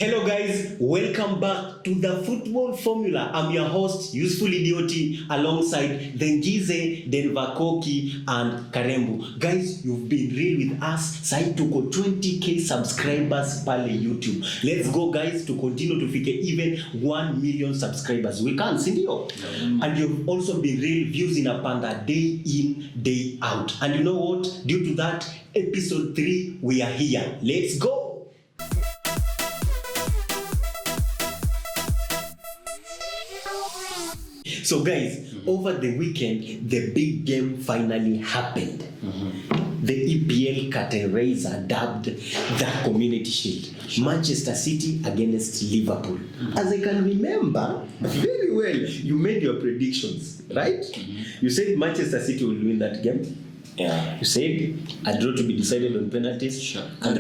Hello guys, welcome back to the Football Formula. I'm your host, Useful Idioti, alongside Dengize, Denver Koki, and Karembu. Guys, you've been real with us. Sai tuko 20k subscribers pale YouTube. Let's go guys to continue to fike even 1 million subscribers. We can, sindio? And you've also been real views in a panda day in, day out. And you know what? Due to that, episode 3, we are here. Let's go! So guys, over the weekend, the big game finally happened. The EPL categorizer dubbed the Community Shield. Manchester City against Liverpool. As I can remember very well, you made your predictions, right? You said Manchester City will win that game. Yeah. You said a draw to be decided on penalties. Sure. And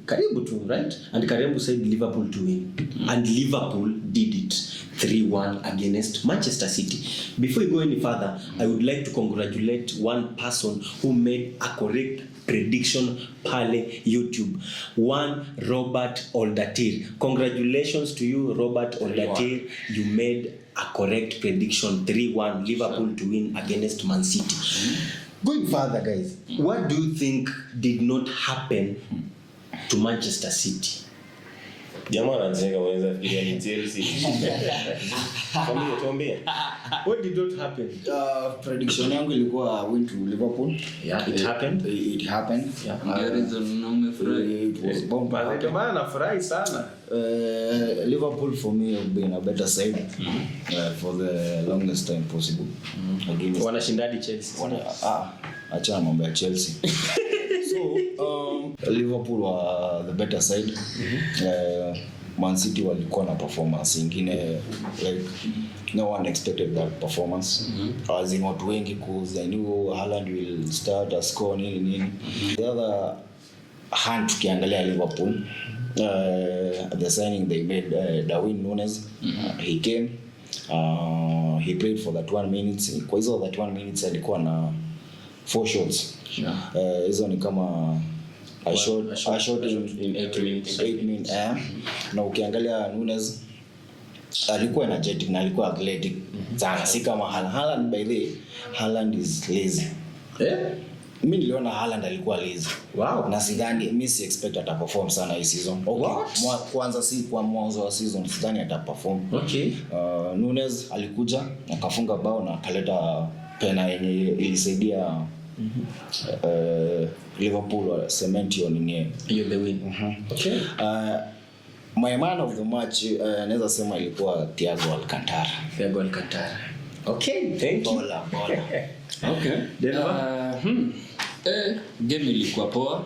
Karembu too, right? And Karembu said Liverpool to win. And Liverpool did it 3-1 against Manchester City. Before we go any further, I would like to congratulate one person who made a correct prediction pale YouTube. One, Robert Oldatir. Congratulations to you, Robert Oldatir. You made a correct prediction, 3-1 Liverpool to win against Man City. Going further, guys, what do you think did not happen to Manchester City? Jamaa anacheka wanaweza fikiria ni Chelsea. Tuambie. What did not happen? Prediction yangu ilikuwa win to Liverpool. Yeah, it happened. It happened. Yeah. It was bound to happen. Jamaa anafurahi sana. Liverpool for me have been a better side for the longest time possible. Wanashindadi Chelsea. Acha mambo ya Chelsea. So Liverpool were the better side. Man City walikuwa na performance ingine like no one expected that performance. As in watu wengi cause I knew Haaland will start a score nini. The other hand tukiangalia Liverpool the signing they made Darwin Núñez, he came, he played for that 1 minute. Kwa hizo that 1 minute alikuwa na 4 shots. Hizo ni kama a shot in 8 minutes. Na ukiangalia Núñez alikuwa energetic na alikuwa athletic sana, si kama Haaland. By the way, Haaland is lazy. Mimi niliona Haaland alikuwa lazy. Wow. Na sidhani mimi si expect ata perform sana hii season. Okay. Kwanza si kwa mwanzo wa season sidhani ata perform. Okay. Núñez alikuja akafunga bao na akaleta pena yenye ilisaidia Liverpool cement hiyo nini. You the win. Okay. My man of the match naweza sema ilikuwa Thiago Alcantara. Okay, thank you. Bola. Okay. Game ilikuwa poa.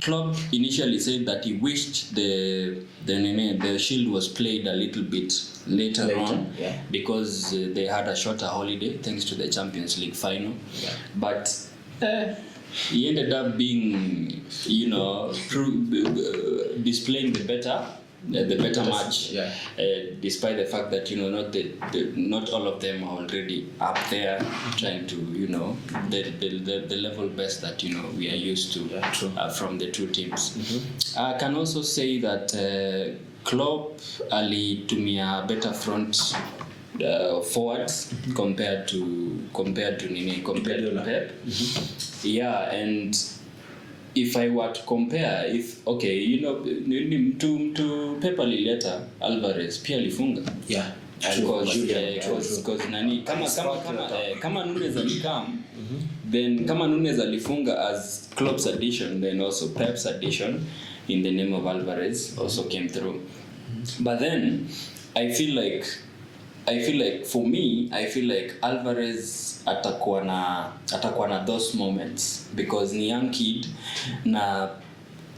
Klopp initially said that he wished the Shield was played a little bit later on, because they had a shorter holiday thanks to the Champions League final. But he ended up being, displaying the better match, despite the fact that not all of them are already up there trying to the level best that we are used to from the two teams. I can also say that Klopp alitumia better front forwards compared to Pep. And if I were to compare, to Pep alileta Alvarez pia alifunga. Because nani kama Núñez alikam, then kama Núñez alifunga as Klopp's addition, then also Pep's addition in the name of Alvarez also came through. But then I feel like for me, I feel like Alvarez atakuwa na those moments because ni young kid, na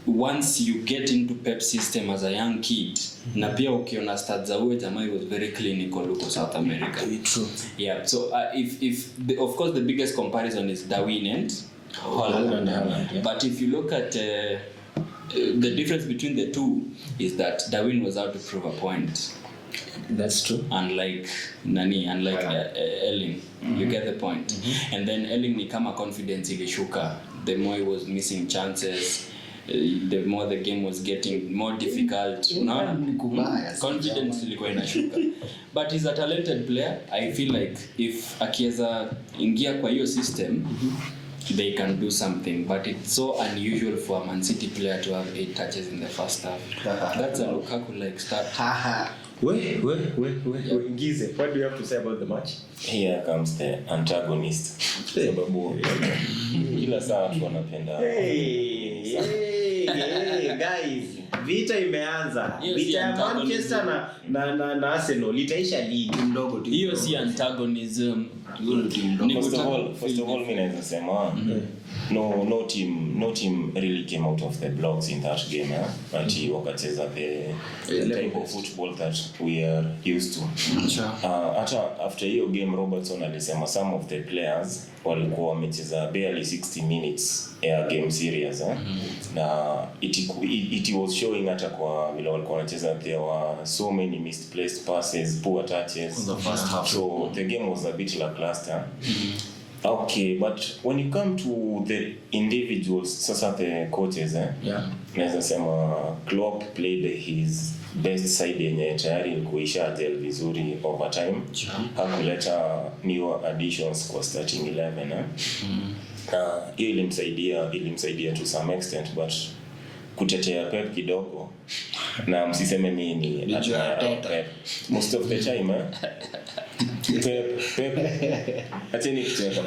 once you get into Pep's system as a young kid, na pia ukiona stats za huyo jamaa was very clinical huko South America. True. Yeah, so of course the biggest comparison is Darwin and Haaland. But if you look at the difference between the two is that Darwin was out to prove a point. That's true. Unlike Erling. You get the point. And then Erling ni kama confidence ilishuka. The more he was missing chances, the more the game was getting more difficult. Unaona? Confidence ilikuwa inashuka. But he's a talented player. I feel like if akiweza ingia kwa hiyo system, they can do something, but it's so unusual for a Man City player to have 8 touches in the first half. That's a Lukaku-like start. Ngize, what do you have to say about the match? Here comes the antagonist. Sababu kila saa watu wanapenda. Hey, guys, vita imeanza. Yes, Vita ya antagonism. Manchester na Arsenal itaisha ligi mdogo tu. Hiyo si antagonism. First of all, mimi naweza sema no team really came out of the blocks in that game. Ati wakacheza the type of football that we are used to. Hata after hiyo game Robertson alisema some of the players walikuwa wamecheza barely 60 minutes ya game series na it was showing hata kwa vile walikuwa wanacheza, there were so many misplaced passes, poor touches. So the game was a bit lackluster. Okay, but when you come to the individuals, sasa the coaches naweza sema Klopp played his best side yenye tayari ilikuisha gel vizuri over time. Hakuleta new additions kwa starting 11 hiyo ilimsaidia to some extent, but kutetea Pep kidogo na msiseme mimi ni Pep most of the time Pep ateni kicheka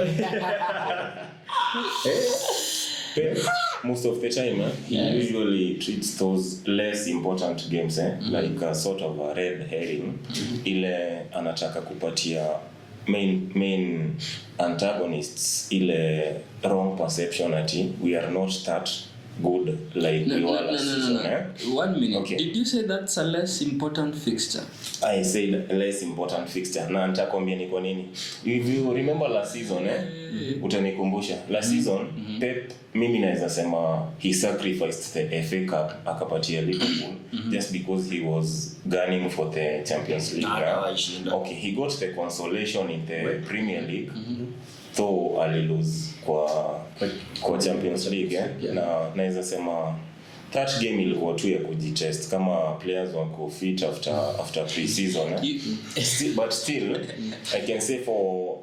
Pep most of the time he usually treats those less important games like a sort of a red herring ile anataka kupatia main antagonists ile wrong perception ati we are not that good like we were last season. 1 minute. Okay. Did you say that's a less important fixture? I said less important fixture. Na nitakwambia ni kwa nini. If you remember last season utanikumbusha. Last season Pep mimi naweza sema he sacrificed the FA Cup akapatia Liverpool just because he was gunning for the Champions League. Okay, he got the consolation in the Premier League. Though ali lose kwa Champions League na naweza sema that game ilikuwa tu ya kujitest kama players wako fit after pre-season but still I can say for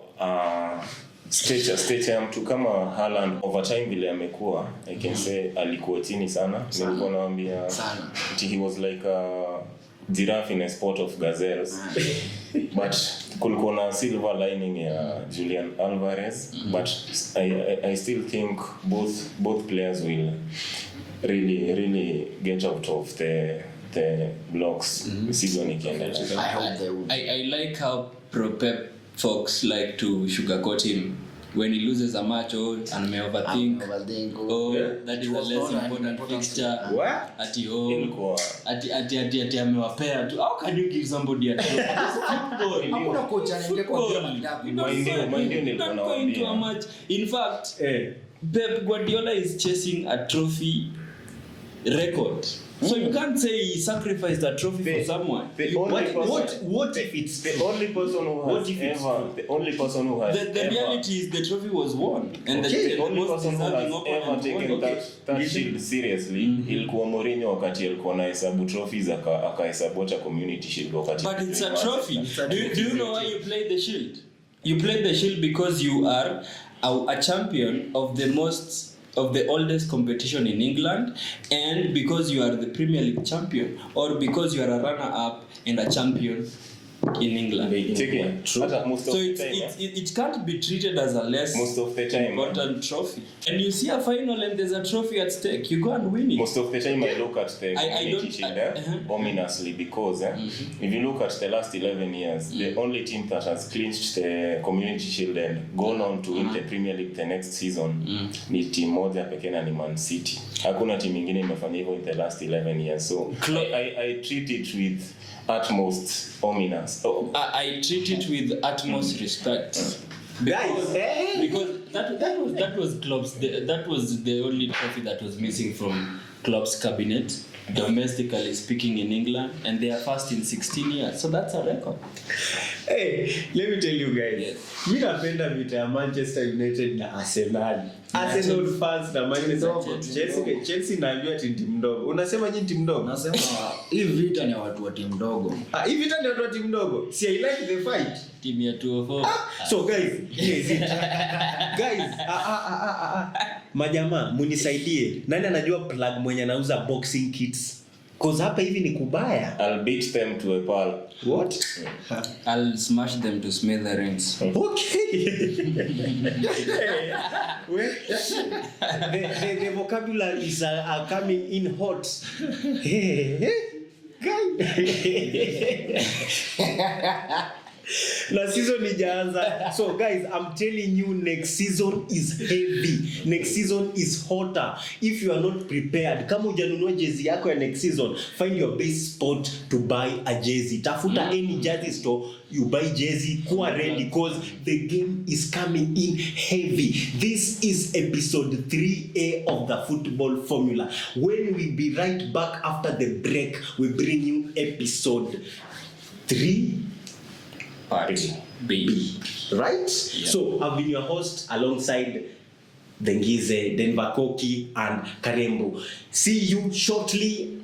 stature mtu kama Haaland over time vile amekuwa I can say alikuwa chini sana. Nilikuwa naambia he was like a giraffe in a sport of gazelles but kulikuwa na silver lining ya Julian Alvarez but I still think both players will really get out of the blocks season ikiendelea. I hope they will. I like how pro-Pep folks like to sugarcoat him when he loses a match and may overthink. That is a less important fixture. What? Ilikuwa Ati amewapea tu. How can you give somebody a trophy? Hakuna coach anayekuambia mandaku. Mind you nilikuwa nawaambia. In fact, Pep Guardiola is chasing a trophy record. So you can't say he sacrificed a trophy for someone. What if it's the only person who has the reality is the trophy was won, and the only most person who has deserving ever opponent taken won. that shield seriously ilikuwa Mourinho wakati alikuwa na hesabu trophies akahesabu hata community shield wakati. But it's a trophy. Do you know why you play the shield? You play the shield because you are a champion of the oldest competition in England, and because you are the Premier League champion, or because you are a runner-up and a champion in England. So it can't be treated as a less most of the time important trophy. And you see a final and there's a trophy at stake, you go and win it. Most of the time I look at the community shield ominously because if you look at the last 11 years the only team that has clinched the community shield and gone on to win the Premier League the next season ni team moja pekee na ni Man City. Hakuna team nyingine imefanya hivyo in the last 11 years. So I treat it with utmost ominous. I treat it with utmost respect. Because that was Klopp's that was the only trophy that was missing from Klopp's cabinet. domestically speaking in England, and they are first in 16 years. So that's a record. Hey, let me tell you guys. Yes. Mimi napenda vita ya Manchester United na Arsenal. Arsenal fans na Manchester Chelsea naambiwa ati timu ndogo. Unasema nyinyi timu ndogo? Nasema hii vita ni watu wa timu ndogo. Hii vita ni watu wa timu ndogo. See, I like the fight. Team ya 204. So guys, here is it. Guys, majamaa munisaidie. Nani anajua plug mwenye anauza boxing kits? Cause hapa hivi ni kubaya. I'll beat them to a pulp. What? I'll smash them to smithereens. Okay. The vocabulary is coming in hot. Na season ijaanza. So guys, I'm telling you, next season is heavy. Next season is hotter. If you are not prepared, kama hujanunua jezi yako ya next season, find your best spot to buy a jezi. Tafuta any jersey store, you buy jezi, kuwa ready because the game is coming in heavy. This is episode 3A of the football formula. When we be right back after the break, we bring you episode 3 Part B. Right? Yeah. So I've been your host alongside Dengize, Denver Koki, and Karembo. See you shortly